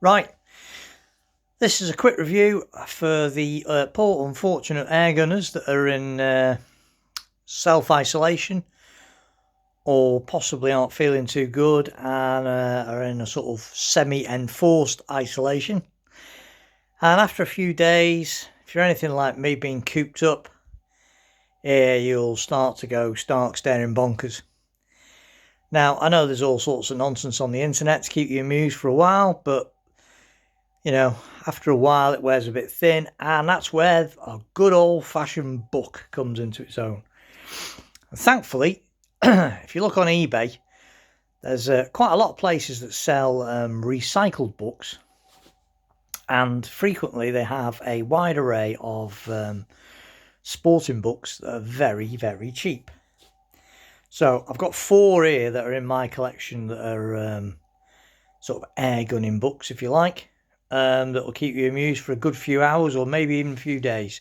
Right, this is a quick review for the poor unfortunate airgunners that are in self-isolation or possibly aren't feeling too good and are in a sort of semi-enforced isolation. And after a few days, if you're anything like me being cooped up, you'll start to go stark staring bonkers. Now, I know there's all sorts of nonsense on the internet to keep you amused for a while, but you know, after a while it wears a bit thin, and that's where a good old-fashioned book comes into its own. And thankfully, if you look on eBay, there's quite a lot of places that sell recycled books, and frequently they have a wide array of sporting books that are very, very cheap. So I've got 4 here that are in my collection that are sort of air gunning books, if you like. That will keep you amused for a good few hours or maybe even a few days,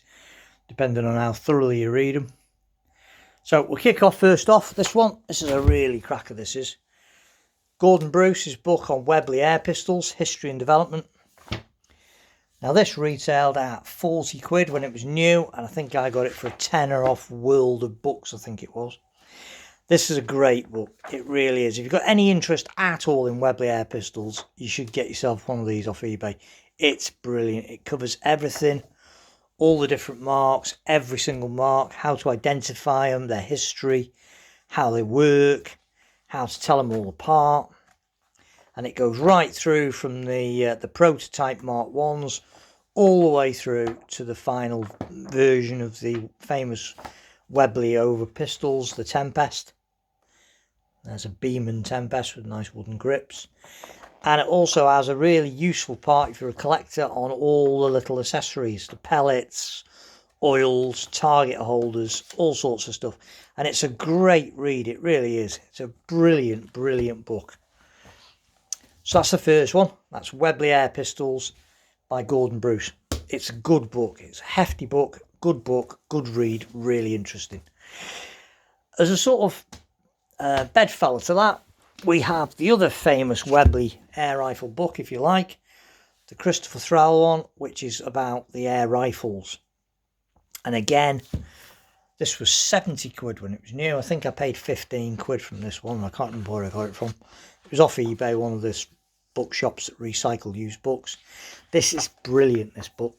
depending on how thoroughly you read them. So we'll kick off first off. This one, this is a really cracker. This is Gordon Bruce's book on Webley air pistols, history and development. Now this retailed at 40 quid when it was new, and I think I got it for a tenner off World of Books, I think it was. This is a great book, it really is. If you've got any interest at all in Webley air pistols, you should get yourself one of these off eBay. It's brilliant. It covers everything, all the different marks, every single mark, how to identify them, their history, how they work, how to tell them all apart. And it goes right through from the prototype Mark 1s all the way through to the final version of the famous Webley over pistols, the Tempest. There's a Beeman Tempest with nice wooden grips. And it also has a really useful part if you're a collector on all the little accessories, the pellets, oils, target holders, all sorts of stuff. And it's a great read, it really is. It's a brilliant, brilliant book. So that's the first one. That's Webley Air Pistols by Gordon Bruce. It's a good book. It's a hefty book, good read, really interesting. As a sort of bedfellow to that, we have the other famous Webley air rifle book, if you like, the Christopher Thrall one, which is about the air rifles. And again, this was 70 quid when it was new. I think I paid 15 quid from this one. I can't remember where I got it from. It was off eBay, one of the bookshops that recycle used books. This is brilliant, this book.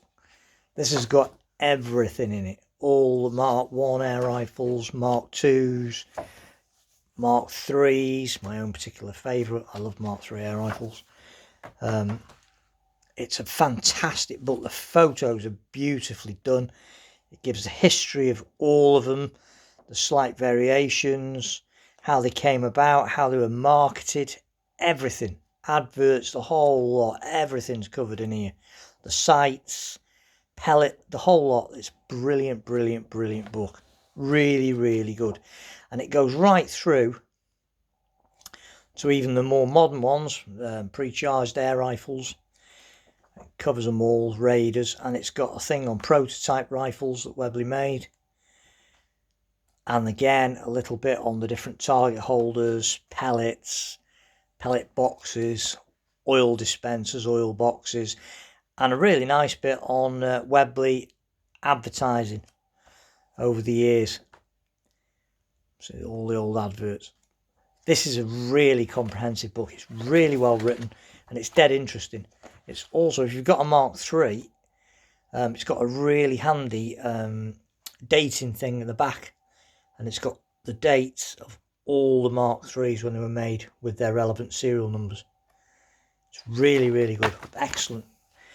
This has got everything in it. All the Mark 1 air rifles, Mark 2s, Mark 3s, my own particular favourite. I love Mark 3 air rifles. It's a fantastic book. The photos are beautifully done. It gives the history of all of them, the slight variations, how they came about, how they were marketed, everything. Adverts, the whole lot, everything's covered in here. The sights, pellet, the whole lot. It's brilliant, brilliant, brilliant book. Really, really good. And it goes right through to even the more modern ones, pre-charged air rifles. It covers them all, Raiders, and it's got a thing on prototype rifles that Webley made. And again, a little bit on the different target holders, pellets, pellet boxes, oil dispensers, oil boxes, and a really nice bit on Webley advertising over the years. So all the old adverts. This is a really comprehensive book. It's really well written and it's dead interesting. It's also, if you've got a Mark III, it's got a really handy dating thing at the back, and it's got the dates of all the Mark IIIs when they were made with their relevant serial numbers. It's really, really good. Excellent.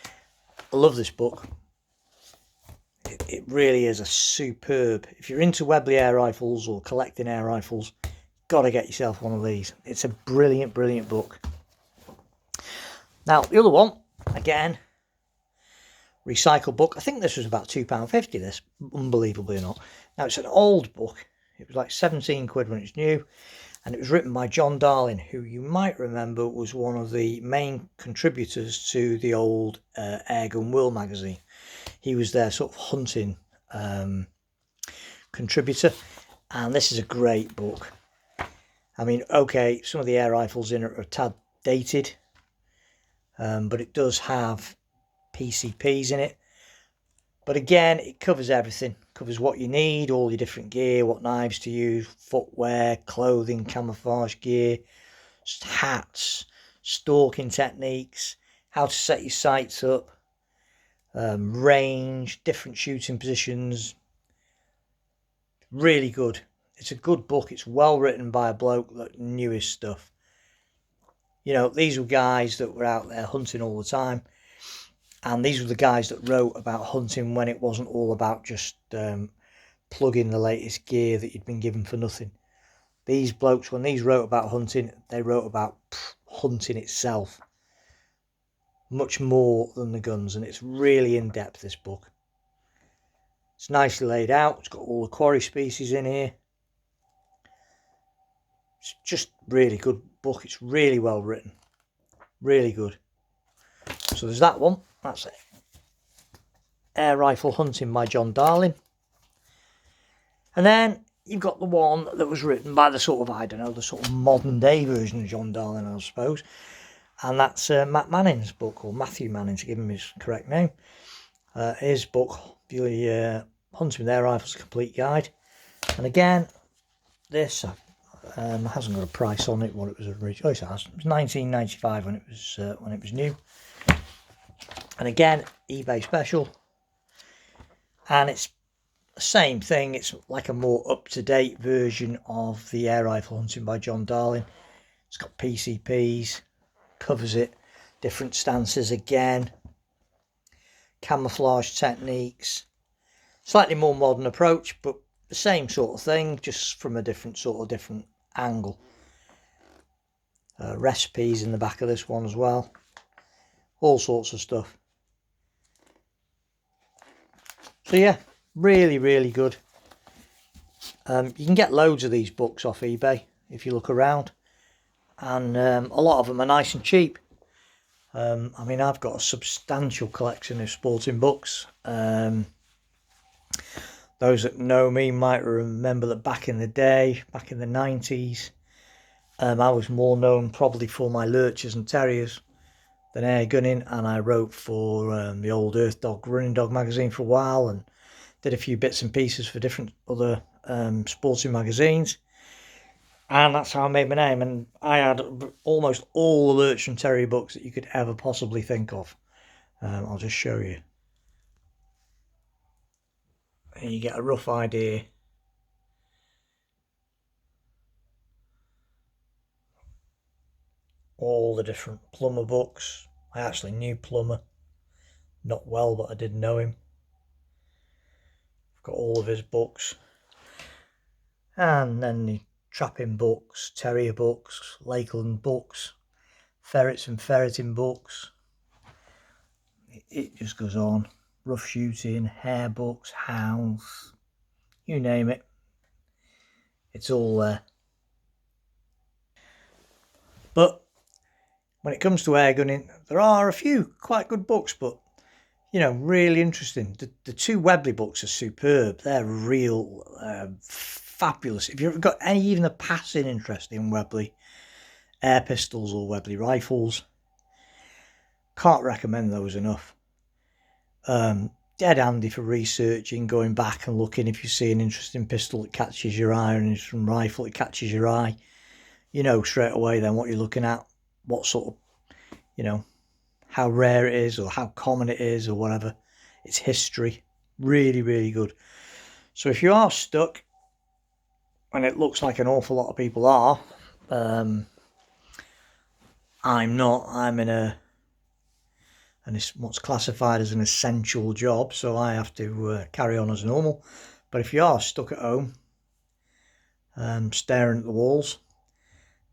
I love this book. It really is a superb. If you're into Webley air rifles or collecting air rifles, got to get yourself one of these. It's a brilliant, brilliant book. Now, the other one, again, recycled book. I think this was about £2.50, this, unbelievably or not. Now, it's an old book. It was like 17 quid when it's new. And it was written by John Darling, who you might remember was one of the main contributors to the old Airgun World magazine. He was their sort of hunting contributor. And this is a great book. I mean, okay, some of the air rifles in it are a tad dated. but it does have PCPs in it. But again, it covers everything. Covers what you need, all your different gear, what knives to use, footwear, clothing, camouflage gear, hats, stalking techniques, how to set your sights up, range, different shooting positions. Really good. It's a good book. It's well written by a bloke that knew his stuff. You know, these were guys that were out there hunting all the time. And these were the guys that wrote about hunting when it wasn't all about just plugging the latest gear that you'd been given for nothing. These blokes, when these wrote about hunting, they wrote about hunting itself. Much more than the guns. And it's really in depth, this book. It's nicely laid out. It's got all the quarry species in here. It's just really good book. It's really well written. Really good. So there's that one. That's it. Air Rifle Hunting by John Darling. And then you've got the one that was written by the sort of, I don't know, the sort of modern day version of John Darling, I suppose. And that's Matt Manning's book, or Matthew Manning, to give him his correct name. His book, the Hunting with Air Rifles, Complete Guide. And again, this hasn't got a price on it. What it was originally, it has. It was $19.95 when it was new. And again, eBay special. And it's the same thing. It's like a more up-to-date version of the Air Rifle Hunting by John Darling. It's got PCPs, covers it, different stances again, camouflage techniques, slightly more modern approach, but the same sort of thing, just from a different angle. Recipes in the back of this one as well, all sorts of stuff. So yeah, really, really good. You can get loads of these books off eBay if you look around, and a lot of them are nice and cheap. I mean, I've got a substantial collection of sporting books. Those that know me might remember that back in the day, back in the 90s, I was more known probably for my lurchers and terriers than air gunning, and I wrote for the old Earth Dog Running Dog magazine for a while, and did a few bits and pieces for different other sporting magazines, and that's how I made my name. And I had almost all the lurcher and terrier books that you could ever possibly think of. I'll just show you, and you get a rough idea. All the different Plumber books. I actually knew Plumber, not well, but I did know him. I've got all of his books, and then the trapping books, terrier books, Lakeland books, ferrets and ferreting books. It just goes on. Rough shooting, hare books, hounds, you name it, it's all there. But when it comes to air gunning, there are a few quite good books, but you know, really interesting. The two Webley books are superb. They're real fabulous. If you've got even a passing interest in Webley air pistols or Webley rifles, can't recommend those enough. Dead handy for researching, going back and looking. If you see an interesting pistol that catches your eye, or an interesting rifle that catches your eye, you know straight away then what you're looking at, what sort of, you know, how rare it is or how common it is or whatever. It's history. Really, really good. So if you are stuck, and it looks like an awful lot of people are, I'm not. I'm in and it's what's classified as an essential job, so I have to carry on as normal. But if you are stuck at home, staring at the walls,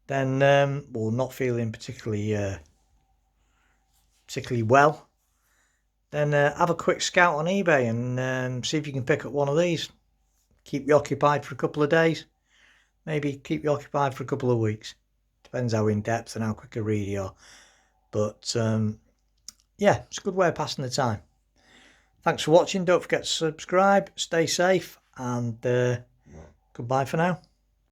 then or not feeling particularly well, then have a quick scout on eBay and see if you can pick up one of these. Keep you occupied for a couple of days, maybe keep you occupied for a couple of weeks. Depends how in depth and how quick a read you are. But yeah, it's a good way of passing the time. Thanks for watching. Don't forget to subscribe, stay safe, and goodbye for now.